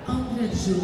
Entrée de jeu.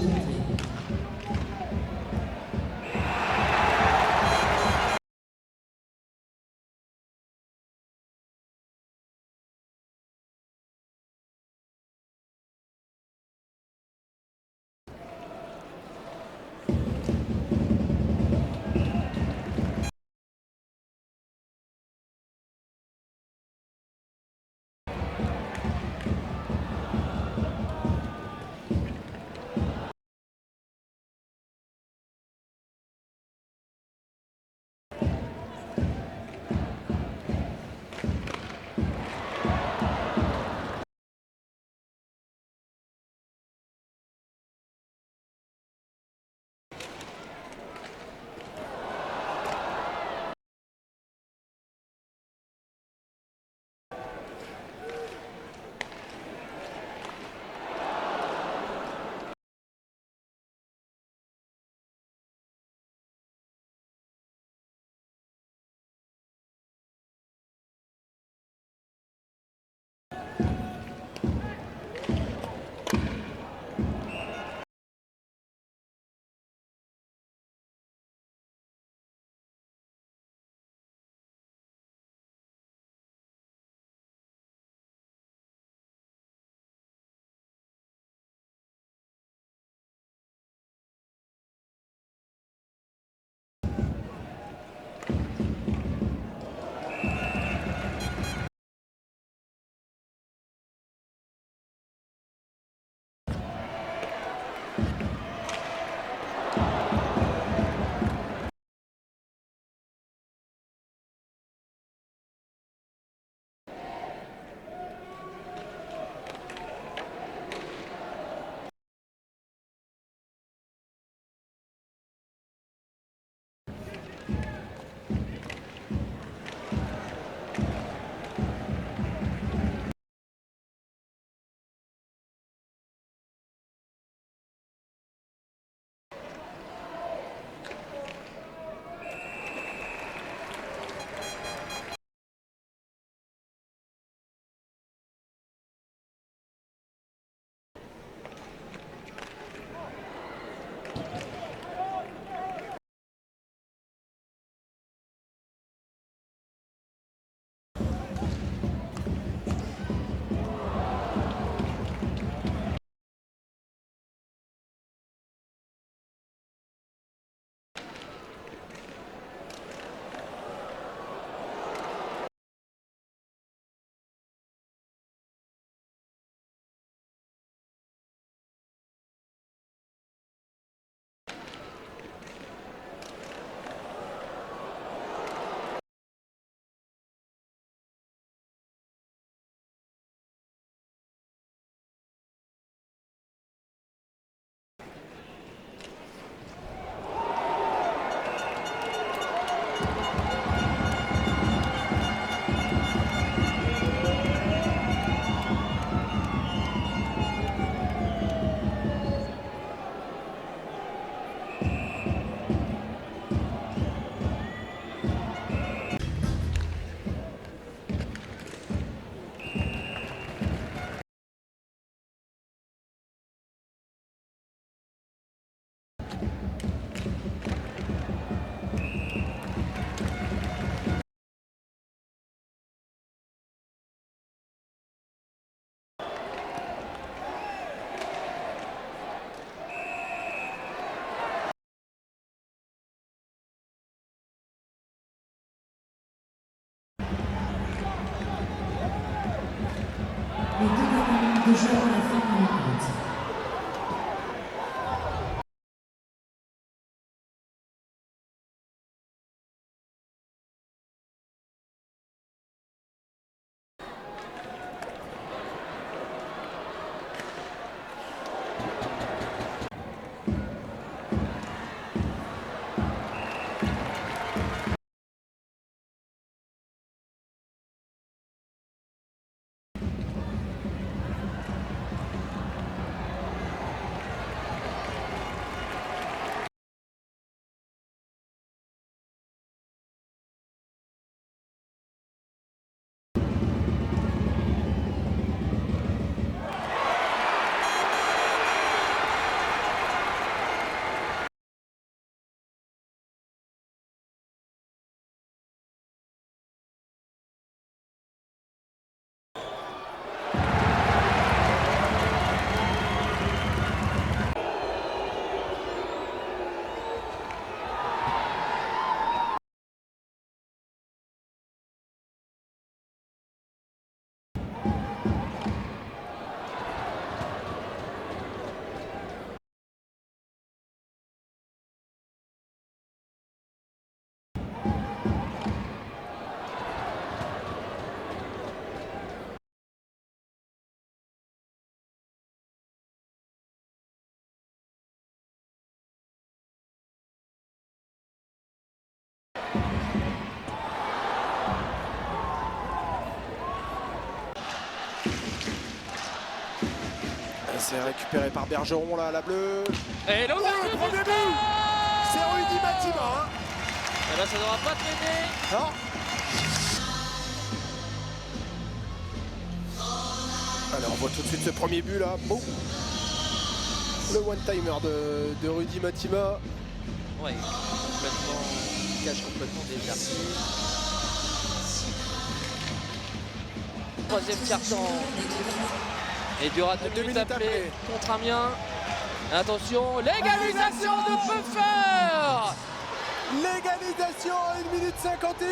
Les deux gagnants de joueurs à la fin de la rencontre. C'est récupéré par Bergeron là, la bleue. Et le premier but. C'est Rudy Matima. Hein. Et là ça ne devra pas traîner. Non. Alors on voit tout de suite ce premier but là. Boum. Le one-timer de Rudy Matima. Ouais, complètement, il cache complètement déserté. Troisième quart-temps. Et Durat 2 minutes appelé contre Amiens. Attention, légalisation de Pfeffer. Légalisation à 1 minute 51.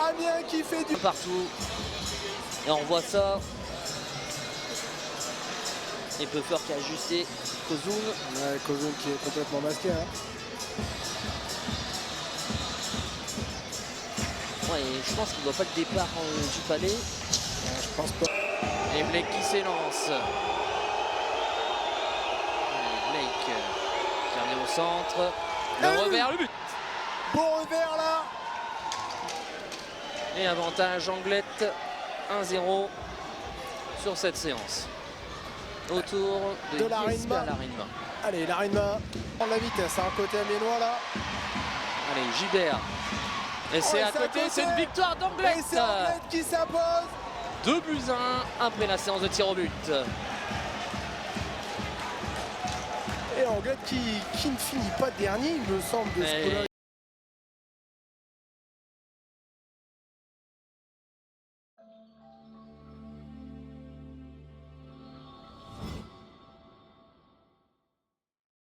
Amiens qui fait du Partout. Et on voit ça. Et Pfeffer qui a ajusté Kozun. Ouais, Kozun qui est complètement masqué. Hein. Ouais, et je pense qu'il ne voit pas le départ du palais. Je pense pas. Et Blake qui s'élance. Blake qui revient au centre. Le revers, le but. Bon revers là. Et avantage Anglette 1-0 sur cette séance. Autour de Jesper Larreyma. Allez, Larreyma prend la vitesse, hein, côté amiénois là. Allez, Gibert. Et c'est à côté, c'est une victoire d'Anglette. Et c'est Anglette qui s'impose. 2 buts à 1 après la séance de tir au but. Et Anglette qui ne finit pas dernier, il me semble, de ce coup-là.